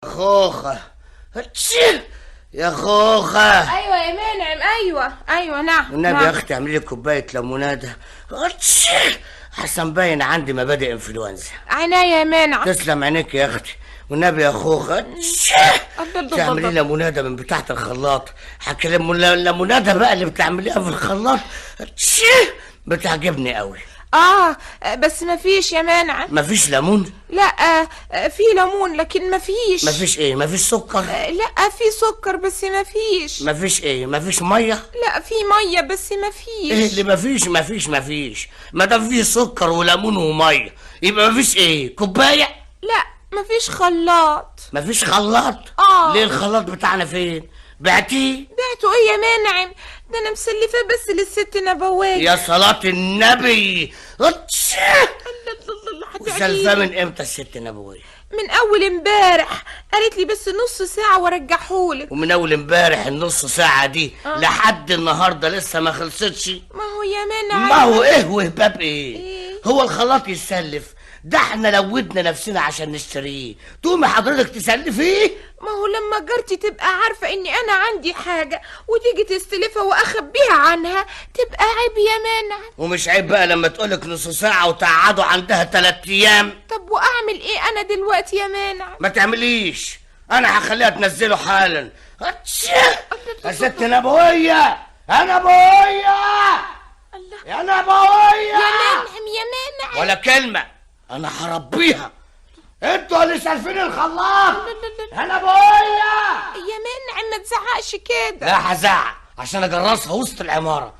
خوخة هتشي يا خوخة. ايوه يا منعم. ايوه نعم. والنبي يا اختي اعملي لي كوبايه ليموناده. هتشي حسن باين عندي مبادئ انفلونزا. عناية يا منعم. تسلم عينيك يا اختي. والنبي يا خوخة تعملي لي ليموناده من بتاعه الخلاط. حكلم الليموناده بقى اللي بتعمليها في الخلاط بتعجبني قوي. بس مفيش يا منعم. مفيش ليمون؟ لا في ليمون لكن مفيش. مفيش ايه؟ مفيش سكر؟ لا في سكر بس مفيش. مفيش ايه؟ مفيش ميه؟ لا في ميه بس مفيش. ايه اللي مفيش؟ ما دام فيه سكر وليمون وميه يبقى مفيش ايه؟ كوبايه؟ لا مفيش خلاط. مفيش خلاط؟ ليه الخلاط بتاعنا فين؟ بعتيه؟ بعته ايه يا منعم؟ ده انا مسلفه بس للست نبوية. يا صلاة النبي. سلفاه من امتى الست نبوية؟ من اول امبارح. قالت لي بس نص ساعه وارجعهولك. ومن اول امبارح النص ساعه دي لحد النهارده لسه ما خلصتش. ما هو يا منعم. ما هو ايه وهباب ايه؟ هو الخلاط يتسلف؟ ده احنا لودنا نفسنا عشان نشتريه، تقومي حضرتك تسلفيه؟ ما هو لما جارتي تبقى عارفة اني انا عندي حاجة وتيجي تستلفها واخبيها عنها تبقى عيب يا منعم. ومش عيب بقى لما تقولك نص ساعة وتقعدوا عندها 3 ايام؟ طب واعمل ايه انا دلوقتي يا منعم؟ ما تعمليش، انا هخليها تنزله حالا. يا ست نبوية، يا نبوية، يا نبوية، يا منعم ولا كلمة، انا هربيها. انتوا اللي سالفين الخلاط. يا نبوية يا منعم ما تزعقش كده. لا هزعق عشان اجرسها وسط العمارة.